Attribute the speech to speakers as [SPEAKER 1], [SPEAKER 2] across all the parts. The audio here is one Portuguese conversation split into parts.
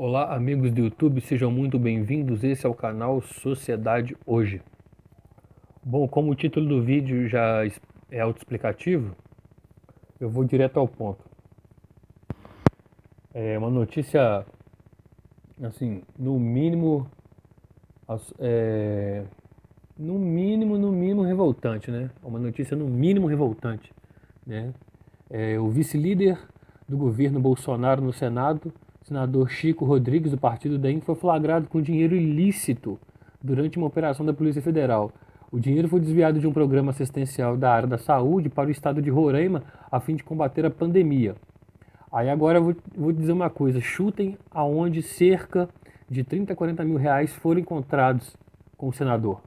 [SPEAKER 1] Olá, amigos do YouTube, sejam muito bem-vindos. Esse é o canal Sociedade Hoje. Bom, como o título do vídeo já é autoexplicativo, eu vou direto ao ponto. É uma notícia, assim, no mínimo revoltante, né? Uma notícia no mínimo revoltante, né? O vice-líder do governo Bolsonaro no Senado, senador Chico Rodrigues, do partido DEM, foi flagrado com dinheiro ilícito durante uma operação da Polícia Federal. O dinheiro foi desviado de um programa assistencial da área da saúde para o estado de Roraima, a fim de combater a pandemia. Aí agora eu vou dizer uma coisa, chutem aonde cerca de 30 a 40 mil reais foram encontrados com o senador.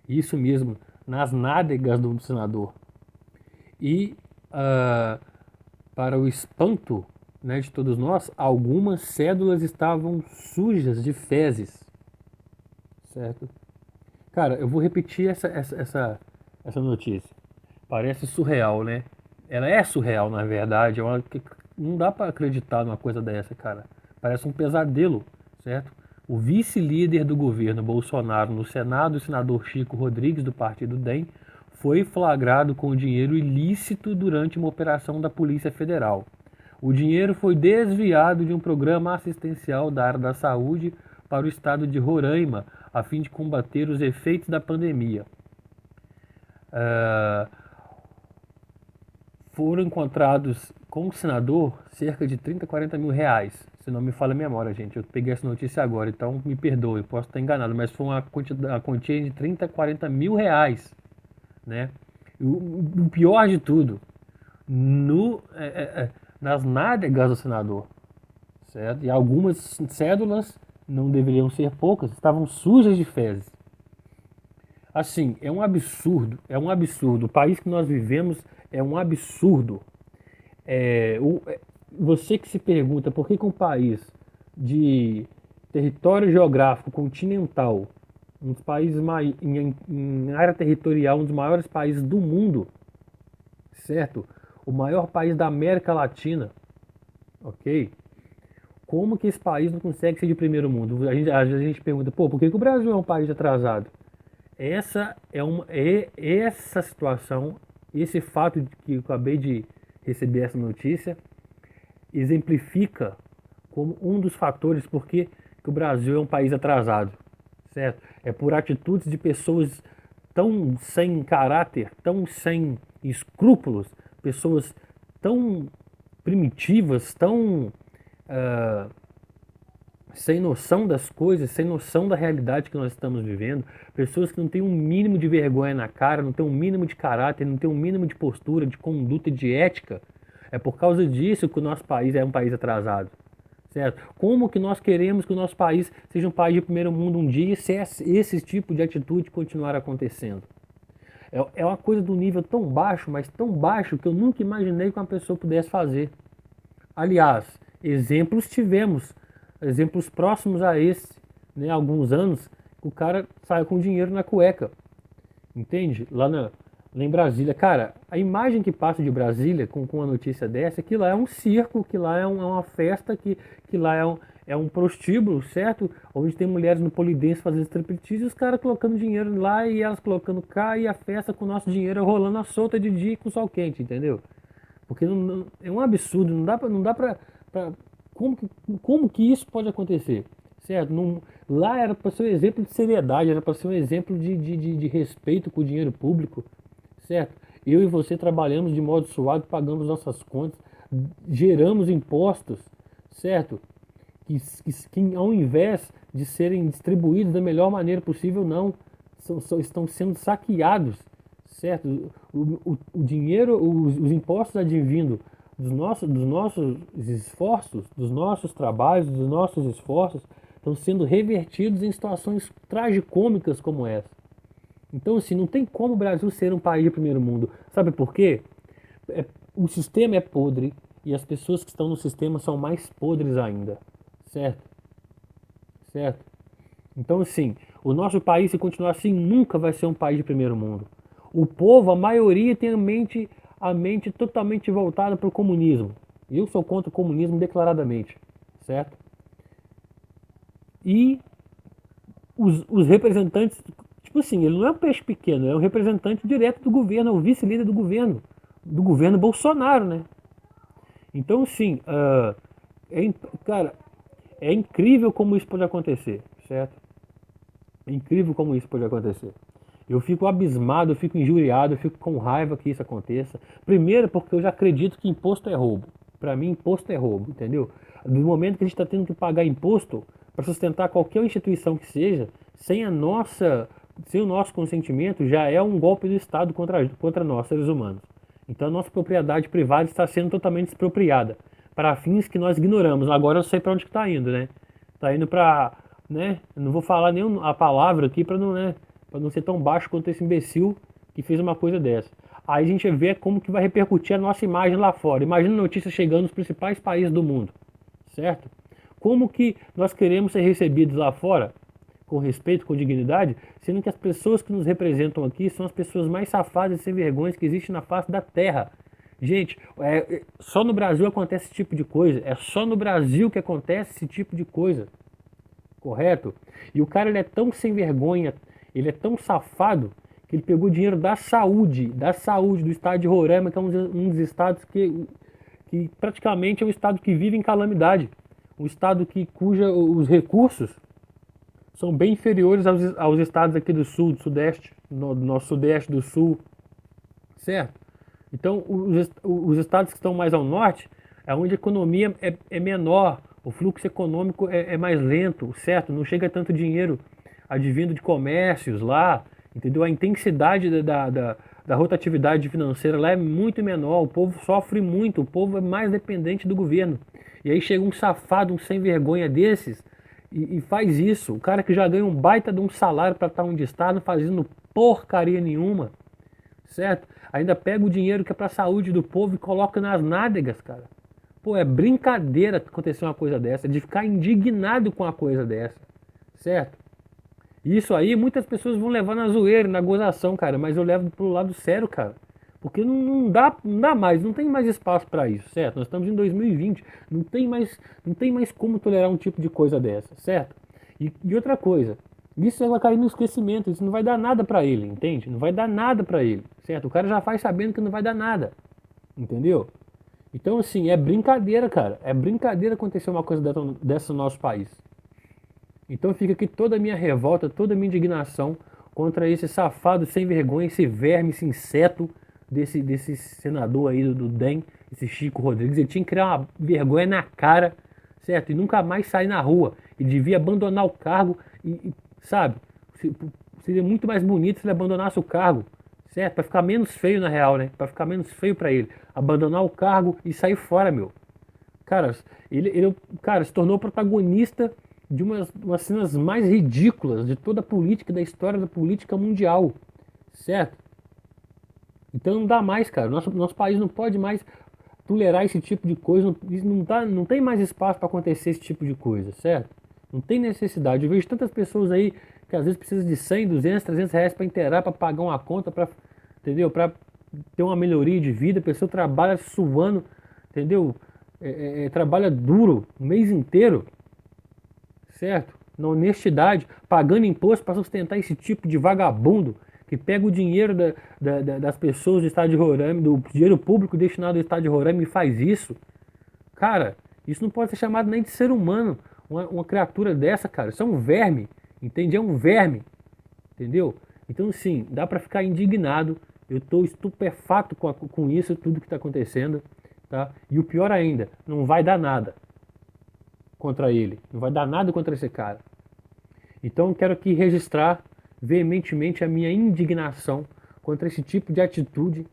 [SPEAKER 1] Isso mesmo, nas nádegas do senador. E para o espanto, né, de todos nós, algumas cédulas estavam sujas de fezes, certo? Cara, eu vou repetir essa notícia. Parece surreal, né? Ela é surreal, na verdade. Não dá para acreditar numa coisa dessa, cara. Parece um pesadelo, certo? O vice-líder do governo Bolsonaro no Senado, o senador Chico Rodrigues, do partido DEM, foi flagrado com dinheiro ilícito durante uma operação da Polícia Federal. O dinheiro foi desviado de um programa assistencial da área da saúde para o estado de Roraima, a fim de combater os efeitos da pandemia. Foram encontrados com o senador cerca de 30, 40 mil reais. Se não me falha a memória, gente. Eu peguei essa notícia agora, então me perdoe, posso estar enganado, mas foi uma quantia de 30, 40 mil reais, né? O pior de tudo, nas nádegas do senador, certo? E algumas cédulas, não deveriam ser poucas, estavam sujas de fezes. Assim, é um absurdo, é um absurdo. O país que nós vivemos é um absurdo. Você que se pergunta por que um país de território geográfico continental, um dos países em área territorial, um dos maiores países do mundo, certo? O maior país da América Latina, ok? Como que esse país não consegue ser de primeiro mundo? Às vezes a gente pergunta, pô, por que o Brasil é um país atrasado? Essa situação, esse fato de que eu acabei de receber essa notícia, exemplifica como um dos fatores por que o Brasil é um país atrasado, certo? É por atitudes de pessoas tão sem caráter, tão sem escrúpulos, pessoas tão primitivas, tão sem noção das coisas, sem noção da realidade que nós estamos vivendo, pessoas que não têm um mínimo de vergonha na cara, não têm um mínimo de caráter, não têm um mínimo de postura, de conduta e de ética. É por causa disso que o nosso país é um país atrasado, certo? Como que nós queremos que o nosso país seja um país de primeiro mundo um dia se esse tipo de atitude continuar acontecendo? É uma coisa do nível tão baixo, mas tão baixo, que eu nunca imaginei que uma pessoa pudesse fazer. Aliás, exemplos tivemos, exemplos próximos a esse, né, há alguns anos, o cara saiu com dinheiro na cueca, entende? Lá em Brasília. Cara, a imagem que passa de Brasília com uma notícia dessa, que lá é um circo, que lá é uma festa, que lá é um prostíbulo, certo? Onde tem mulheres no polidense fazendo striptease e os caras colocando dinheiro lá e elas colocando cá e a festa com o nosso dinheiro rolando à solta de dia com sol quente, entendeu? Porque é um absurdo, não dá pra como que isso pode acontecer? Certo? Lá era para ser um exemplo de seriedade, era para ser um exemplo de respeito com o dinheiro público, certo? Eu e você trabalhamos de modo suado, pagamos nossas contas, geramos impostos, certo? Que ao invés de serem distribuídos da melhor maneira possível, não, estão sendo saqueados, certo? O dinheiro, os impostos advindo dos nossos esforços, dos nossos trabalhos, dos nossos esforços, estão sendo revertidos em situações tragicômicas como essa. Então, assim, não tem como o Brasil ser um país de primeiro mundo. Sabe por quê? O sistema é podre e as pessoas que estão no sistema são mais podres ainda, certo? Certo? Então, assim, o nosso país, se continuar assim, nunca vai ser um país de primeiro mundo. O povo, a maioria, tem a mente totalmente voltada para o comunismo. Eu sou contra o comunismo declaradamente, certo? e os representantes, tipo assim, ele não é um peixe pequeno, é um representante direto do governo, é o vice-líder do governo Bolsonaro, né? Então, sim, cara, é incrível como isso pode acontecer, certo? É incrível como isso pode acontecer. Eu fico abismado, eu fico injuriado, eu fico com raiva que isso aconteça. Primeiro, porque eu já acredito que imposto é roubo. Para mim, imposto é roubo, entendeu? No momento que a gente está tendo que pagar imposto para sustentar qualquer instituição que seja, sem o nosso consentimento, já é um golpe do Estado contra nós, seres humanos. Então, a nossa propriedade privada está sendo totalmente expropriada para fins que nós ignoramos. Agora eu sei para onde que está indo, né? Está indo para, né? Eu não vou falar nem a palavra aqui para não, né? Para não ser tão baixo quanto esse imbecil que fez uma coisa dessa. Aí a gente vê como que vai repercutir a nossa imagem lá fora. Imagina notícias chegando nos principais países do mundo, certo? Como que nós queremos ser recebidos lá fora, com respeito, com dignidade, sendo que as pessoas que nos representam aqui são as pessoas mais safadas e sem vergonhas que existem na face da terra. Gente, só no Brasil acontece esse tipo de coisa. É só no Brasil que acontece esse tipo de coisa. Correto? E o cara ele é tão sem vergonha, ele é tão safado, que ele pegou dinheiro da saúde do estado de Roraima, que é um dos estados que praticamente é um estado que vive em calamidade. Um estado cuja os recursos são bem inferiores aos estados aqui do sul, do sudeste, no nosso sudeste, do sul, certo? Então, os estados que estão mais ao norte é onde a economia é menor, o fluxo econômico é mais lento, certo? Não chega tanto dinheiro advindo de comércios lá, entendeu? A intensidade da rotatividade financeira lá é muito menor, o povo sofre muito, o povo é mais dependente do governo. E aí chega um safado, um sem vergonha desses e faz isso. O cara que já ganha um baita de um salário para estar onde está, não fazendo porcaria nenhuma, certo? Ainda pega o dinheiro que é para a saúde do povo e coloca nas nádegas, cara. Pô, é brincadeira acontecer uma coisa dessa, de ficar indignado com uma coisa dessa, certo? Isso aí muitas pessoas vão levar na zoeira, na gozação, cara, mas eu levo pro lado sério, cara. Porque não dá mais, não tem mais espaço para isso, certo? Nós estamos em 2020, não tem mais como tolerar um tipo de coisa dessa, certo? E outra coisa, isso vai cair no esquecimento, isso não vai dar nada para ele, entende? Não vai dar nada para ele, certo? O cara já faz sabendo que não vai dar nada, entendeu? Então, assim, é brincadeira, cara. É brincadeira acontecer uma coisa dessa no nosso país. Então fica aqui toda a minha revolta, toda a minha indignação contra esse safado sem vergonha, esse verme, esse inseto desse senador aí do DEM, esse Chico Rodrigues. Ele tinha que criar uma vergonha na cara, certo? E nunca mais sair na rua. Ele devia abandonar o cargo sabe? Seria muito mais bonito se ele abandonasse o cargo, certo? Para ficar menos feio na real, né? Para ficar menos feio para ele. Abandonar o cargo e sair fora, meu. Cara, cara, se tornou protagonista de umas cenas mais ridículas de toda a política, da história da política mundial, certo? Então não dá mais, cara. Nosso país não pode mais tolerar esse tipo de coisa. Não tem mais espaço para acontecer esse tipo de coisa, certo? Não tem necessidade. Eu vejo tantas pessoas aí que às vezes precisam de 100, 200, 300 reais para inteirar, para pagar uma conta, entendeu? Para ter uma melhoria de vida. A pessoa trabalha suando, entendeu? Trabalha duro o mês inteiro, certo? Na honestidade, pagando imposto para sustentar esse tipo de vagabundo que pega o dinheiro das pessoas do estado de Roraima, do dinheiro público destinado ao estado de Roraima e faz isso. Cara, isso não pode ser chamado nem de ser humano. Uma criatura dessa, cara, isso é um verme, entende? É um verme, entendeu? Então, sim, dá para ficar indignado. Eu estou estupefato com isso, tudo que está acontecendo, tá? E o pior ainda, não vai dar nada contra ele, não vai dar nada contra esse cara. Então, eu quero aqui registrar veementemente a minha indignação contra esse tipo de atitude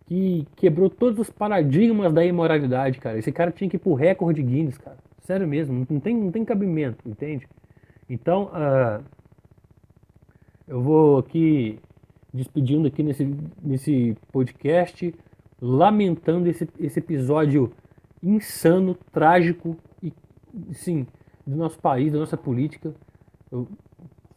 [SPEAKER 1] que quebrou todos os paradigmas da imoralidade, cara. Esse cara tinha que ir pro recorde Guinness, cara. Sério mesmo, não tem cabimento, entende? Então, eu vou aqui despedindo aqui nesse podcast, lamentando esse episódio insano, trágico e, sim, do nosso país, da nossa política. Eu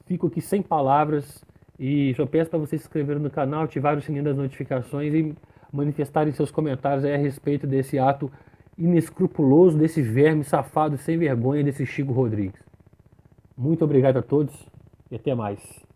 [SPEAKER 1] fico aqui sem palavras e só peço para vocês se inscreverem no canal, ativar o sininho das notificações e manifestarem seus comentários a respeito desse ato inescrupuloso, desse verme safado sem vergonha, desse Chico Rodrigues. Muito obrigado a todos e até mais.